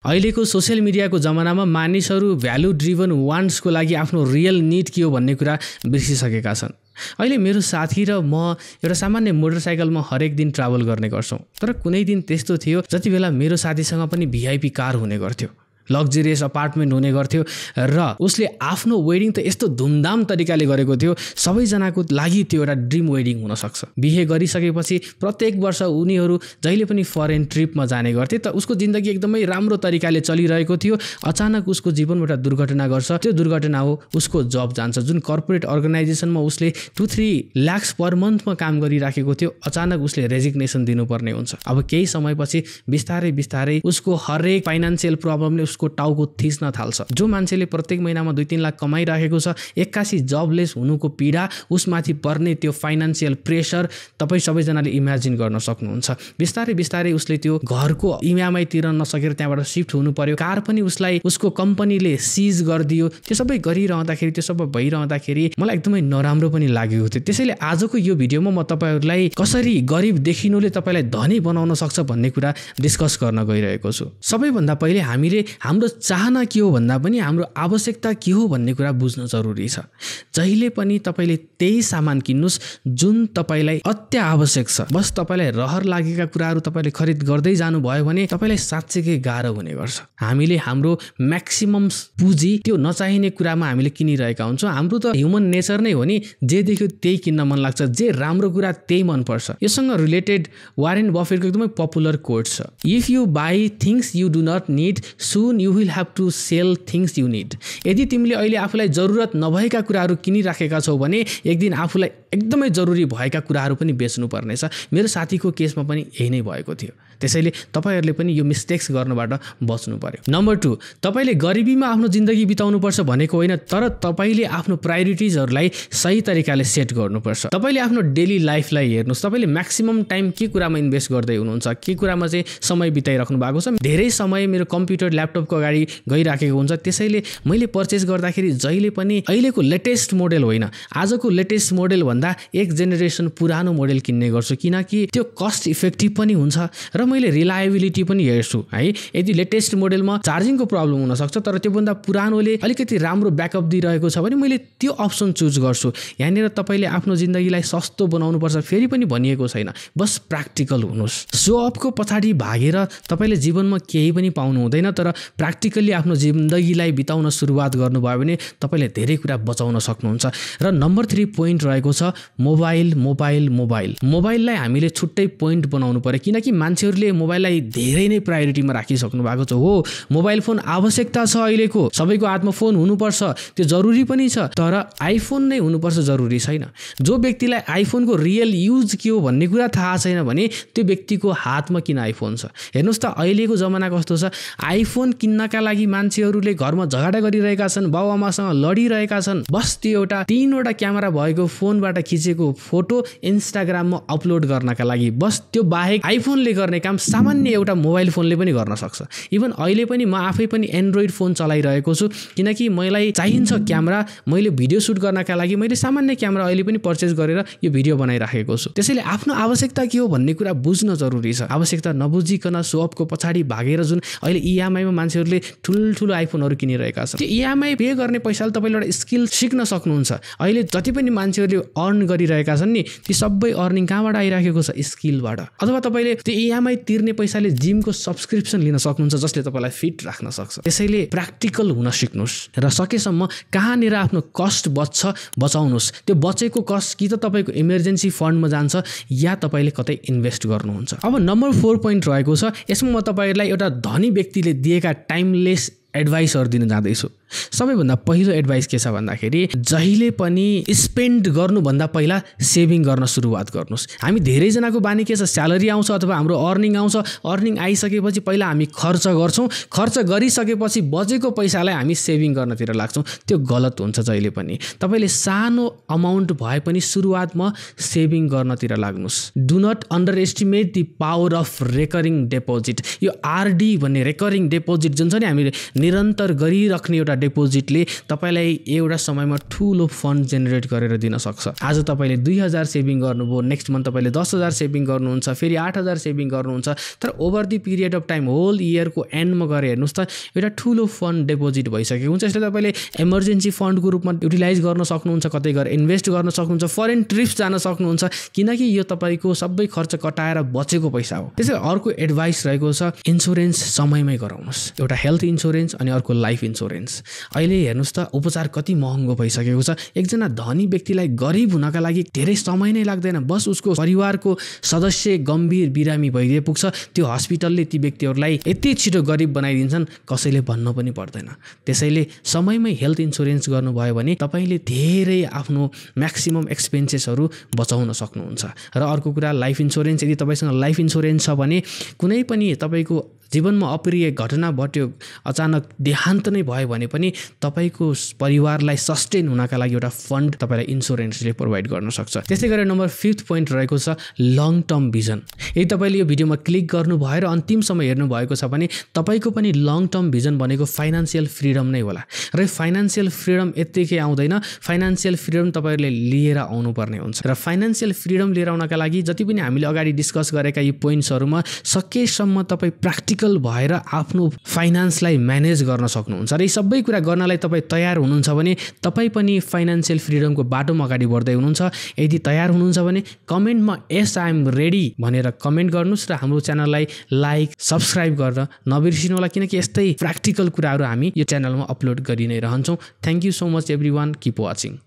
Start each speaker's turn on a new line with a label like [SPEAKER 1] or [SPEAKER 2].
[SPEAKER 1] अहिलेको सोसियल मिडियाको जमानामा मानिसहरू भ्यालु ड्रिभन वान्ट्सको लागि आफ्नो रियल निड के हो भन्ने कुरा बिर्सिसकेका छन्। अहिले मेरो साथी र म एउटा सामान्य मोटरसाइकलमा हरेक दिन ट्राभल गर्ने गर्छौँ, तर कुनै दिन त्यस्तो थियो जति बेला मेरो साथीसँग पनि भिआइपी कार हुने गर्थ्यो, लग्जरियस अपार्टमेन्ट हुने गर्थ्यो र उसले आफ्नो वेडिङ त यस्तो धुमधाम तरिकाले गरेको थियो, सबैजनाको लागि त्यो एउटा ड्रिम वेडिङ हुनसक्छ। बिहे गरिसकेपछि प्रत्येक वर्ष उनीहरू जहिले पनि फरेन ट्रिपमा जाने गर्थे, त उसको जिन्दगी एकदमै राम्रो तरिकाले चलिरहेको थियो। अचानक उसको जीवनमा एउटा दुर्घटना गर्छ। त्यो दुर्घटना हो उसको जब जान्छ। जुन कर्पोरेट अर्गनाइजेसनमा उसले 2-3 लाख पर मन्थमा काम गरिराखेको थियो, अचानक उसले रेजिग्नेसन दिनुपर्ने हुन्छ। अब केही समयपछि बिस्तारै बिस्तारै उसको हरेक फाइनान्सियल प्रब्लमले उसको टाउको थिच्न थाल्छ। जो मान्छेले प्रत्येक महिनामा 2-3 लाख कमाइराखेको छ, एक्कासी जबलेस हुनुको पीडा, उसमाथि पर्ने त्यो फाइनान्सियल प्रेसर तपाईँ सबैजनाले इमेजिन गर्न सक्नुहुन्छ। बिस्तारै बिस्तारै उसले त्यो घरको इएमआई तिर्न नसकेर त्यहाँबाट सिफ्ट हुनु पर्यो। कार पनि उसलाई उसको कम्पनीले सिज गरिदियो। त्यो सबै गरिरहँदाखेरि, त्यो सबै भइरहँदाखेरि मलाई एकदमै नराम्रो पनि लागेको थियो। त्यसैले आजको यो भिडियोमा म तपाईँहरूलाई कसरी गरिब देखिनुले तपाईँलाई धनी बनाउन सक्छ भन्ने कुरा डिस्कस गर्न गइरहेको छु। सबैभन्दा पहिले हामीले हाम्रो चाहना के हो भन्दा पनि हाम्रो आवश्यकता के हो भन्ने कुरा बुझ्न जरुरी छ। जहिले पनि तपाईँले त्यही सामान किन्नुस् जुन तपाईँलाई अत्यावश्यक छ। बस तपाईँलाई रहर लागेका कुराहरू तपाईँले खरिद गर्दै जानुभयो भने तपाईँलाई साँच्चैकै गाह्रो हुने गर्छ। हामीले हाम्रो म्याक्सिमम पुँजी त्यो नचाहिने कुरामा हामीले किनिरहेका हुन्छौँ। हाम्रो त ह्युमन नेचर नै हो नि, जे देख्यो त्यही किन्न मन लाग्छ, जे राम्रो कुरा त्यही मनपर्छ। योसँग रिलेटेड वारेन बफेटको एकदमै पपुलर कोट छ, if you buy things you do not need soon you will have to sell things you need. यदि तिमीले अहिले आफूलाई जरुरत नभएका कुराहरू किनिराखेका छौ भने एक दिन आफूलाई एकदमै जरुरी भएका कुराहरू पनि बेच्नु पर्नेछ। मेरो साथीको केसमा पनि यही नै भएको थियो। त्यसैले तपाईँहरूले पनि यो मिस्टेक्स गर्नबाट बच्नु पर्यो। नम्बर 2, तपाईँले गरिबीमा आफ्नो जिन्दगी बिताउनुपर्छ भनेको होइन, तर तपाईँले आफ्नो प्रायोरिटिजहरूलाई सही तरिकाले सेट गर्नुपर्छ। तपाईँले आफ्नो डेली लाइफलाई हेर्नुहोस्। तपाईँले म्याक्सिमम टाइम के कुरामा इन्भेस्ट गर्दै हुनुहुन्छ, के कुरामा चाहिँ समय बिताइराख्नु भएको छ। धेरै समय मेरो कम्प्युटर ल्यापटपको अगाडि गइराखेको हुन्छ। त्यसैले मैले पर्चेस गर्दाखेरि जहिले पनि अहिलेको लेटेस्ट मोडल होइन, आजको लेटेस्ट मोडल भन्दा एक जेनेरेसन पुरानो मोडल किन्ने गर्छु, किनकि त्यो कस्ट इफेक्टिभ पनि हुन्छ र मैले रिलायबिलिटी पनि हेर्छु है। यदि लेटेस्ट मोडलमा चार्जिङको प्रब्लम हुनसक्छ, तर त्योभन्दा पुरानोले अलिकति राम्रो ब्याकअप दिइरहेको छ भने मैले त्यो अप्सन चुज गर्छु। यहाँनिर तपाईँले आफ्नो जिन्दगीलाई सस्तो बनाउनुपर्छ फेरि पनि भनिएको छैन, बस प्र्याक्टिकल हुनुहोस्। सो अफको पछाडि भागेर तपाईँले जीवनमा केही पनि पाउनु हुँदैन, तर प्र्याक्टिकल्ली आफ्नो जिन्दगीलाई बिताउन सुरुवात गर्नुभयो भने तपाईँले धेरै कुरा बचाउन सक्नुहुन्छ। र नम्बर 3 पोइन्ट रहेको छ मोबाइल। मोबाइललाई हामीले छुट्टै पोइन्ट बनाउनु पर्यो, किनकि मान्छेहरूले मोबाइललाई धेरै नै प्रायोरिटीमा राखिसक्नु भएको छ। हो, मोबाइल फोन आवश्यकता छ, अहिलेको सबैको हातमा फोन हुनुपर्छ, त्यो जरुरी पनि छ, तर आइफोन नै हुनुपर्छ जरुरी छैन। जो व्यक्तिलाई आइफोनको रियल युज के हो भन्ने कुरा थाहा छैन भने त्यो व्यक्तिको हातमा किन आइफोन छ। हेर्नुहोस् त अहिलेको जमाना कस्तो छ, आइफोन किन्नका लागि मान्छेहरूले घरमा झगडा गरिरहेका छन्, बाबुआमासँग लडिरहेका छन्। बस त्यो एउटा 3वटा क्यामेरा भएको फोनबाट खिचेको फोटो इन्स्टाग्राममा अपलोड गर्नका लागि, बस त्यो बाहेक आइफोनले गर्ने काम सामान्य एउटा मोबाइल फोनले पनि गर्न सक्छ। इभन अहिले पनि म आफै पनि एन्ड्रोइड फोन चलाइरहेको छु, किनकि मलाई चाहिन्छ क्यामेरा। मैले भिडियो सुट गर्नका लागि मैले सामान्य क्यामेरा अहिले पनि पर्चेस गरेर यो भिडियो बनाइराखेको छु। त्यसैले आफ्नो आवश्यकता के हो भन्ने कुरा बुझ्न जरुरी छ। आवश्यकता नबुझिकन सोअपको पछाडि भागेर जुन अहिले इएमआईमा मान्छेहरूले ठुल्ठुलो आइफोनहरू किनिरहेका छन्, त्यो इएमआई पे गर्ने पैसाले तपाईँले एउटा स्किल सिक्न सक्नुहुन्छ। अहिले जति पनि मान्छेहरूले अर्न गरिरहेका छन् नि, ती सबै अर्निङ कहाँबाट आइराखेको छ? स्किलबाट। अथवा तपाईँले त्यो इएमआई तिर्ने पैसाले जिमको सब्सक्रिप्सन लिन सक्नुहुन्छ, जसले तपाईँलाई फिट राख्न सक्छ। त्यसैले प्र्याक्टिकल हुन सिक्नुहोस् र सकेसम्म कहाँनिर आफ्नो कस्ट बचाउनुहोस्। त्यो बचेको कस्ट कि त तपाईँको इमर्जेन्सी फन्डमा जान्छ या तपाईँले कतै इन्भेस्ट गर्नुहुन्छ। अब नम्बर 4 पोइन्ट रहेको छ, यसमा म तपाईँहरूलाई एउटा धनी व्यक्तिले दिएका टाइमलेस एडभाइसहरू दिन जाँदैछु। सबैभन्दा पहिलो एडभाइस के छ भन्दाखेरि जहिले पनि स्पेन्ड गर्नुभन्दा पहिला सेभिङ गर्न सुरुवात गर्नुहोस्। हामी धेरैजनाको बानी के छ, स्यालेरी आउँछ अथवा हाम्रो अर्निङ आउँछ, अर्निङ आइसकेपछि पहिला हामी खर्च गर्छौँ, खर्च गरिसकेपछि बचेको पैसालाई हामी सेभिङ गर्नतिर लाग्छौँ। त्यो गलत हुन्छ। जहिले पनि तपाईँले सानो अमाउन्ट भए पनि सुरुवातमा सेभिङ गर्नतिर लाग्नुहोस्। Do not underestimate the power of recurring deposit. यो आरडी भन्ने रेकरिङ डिपोजिट जुन छ नि, हामीले निरन्तर गरिराख्ने एउटा डिपोजिटले तपाईलाई एउटा समयमा ठुलो फन्ड जेनेरेट गरेर दिन सक्छ। आज तपाईले 2000 सेभिङ गर्नुभयो, नेक्स्ट मन्थ तपाईले 10000 सेभिङ गर्नुहुन्छ, फेरि 8000 सेभिङ गर्नुहुन्छ, तर over the period of time whole इयरको एन्डमा गएर हेर्नुस् त एउटा ठुलो फन्ड डिपोजिट भइसकेको हुन्छ। यसले तपाईले इमर्जेन्सी फन्डको रूपमा युटिलाइज गर्न सक्नुहुन्छ, कतै गएर इन्भेस्ट गर्न सक्नुहुन्छ, फरेन ट्रिप्स जान सक्नुहुन्छ, किनकि यो तपाईको सबै खर्च कटाएर बचेको पैसा हो। त्यसैले अर्को एडभाइस रहेको छ इन्स्योरेन्स समयमै गराउनुस्। एउटा हेल्थ इन्स्योरेन्स अनि अर्को लाइफ इन्स्योरेन्स। अहिले हेर्नुस् त उपचार कति महँगो भइसकेको छ। एकजना धनी व्यक्तिलाई गरिब हुनका लागि धेरै समय नै लाग्दैन, बस उसको परिवारको सदस्य गम्भीर बिरामी भइदिए पुग्छ, त्यो हस्पिटलले ती व्यक्तिहरूलाई यति छिटो गरिब बनाइदिन्छन् कसैले भन्न पनि पर्दैन। त्यसैले समयमै हेल्थ इन्स्योरेन्स गर्नुभयो भने तपाईले धेरै आफ्नो म्याक्सिमम एक्सपेन्सेसहरू बचाउन सक्नुहुन्छ। र अर्को कुरा लाइफ इन्स्योरेन्स। यदि तपाईसँग लाइफ इन्स्योरेन्स छ भने कुनै पनि तपाईको जीवनमा अप्रिय घटना घट्यो, अचानक देहान्त नै भयो भने पनि तपाईको परिवारलाई सस्टेन हुनका लागि एउटा फन्ड तपाईलाई इन्स्योरेन्सले प्रोभाइड गर्न सक्छ। त्यसै गरी नम्बर 5 पोइन्ट रहेको छ लङ टर्म भिजन। यदि तपाईले यो भिडियोमा क्लिक गर्नुभयो र अन्तिमसम्म हेर्नु भएको छ भने तपाईको पनि लङ टर्म भिजन भनेको फाइनान्शियल फ्रिडम नै होला। र फाइनान्शियल फ्रिडम यत्तिकै आउँदैन, फाइनान्शियल फ्रिडम तपाईहरुले लिएर आउनुपर्ने हुन्छ। र फाइनान्शियल फ्रिडम लिएर आउनका लागि जति पनि हामीले अगाडि डिस्कस गरेका यी पोइन्ट्सहरुमा सकेसम्म तपाई प्र्याक्टिकल भएर आफ्नो फाइनान्सलाई म्यानेज गर्न सक्नुहुन्छ। र यी सबै कुरा गर्नलाई तपाई तयार हुनुहुन्छ भने तपाई पनि फाइनान्शियल फ्रिडमको बाटोमा अगाडि बढ्दै हुनुहुन्छ। यदि तयार हुनुहुन्छ भने कमेन्टमा यस आई एम रेडी भनेर कमेन्ट गर्नुस् र हाम्रो च्यानललाई लाइक सब्स्क्राइब गर्न नबिर्सिनु होला, किनकि यस्तै प्र्याक्टिकल कुराहरू हामी यो च्यानलमा अपलोड गरि नै रहन्छौँ। Thank you so much everyone, keep watching.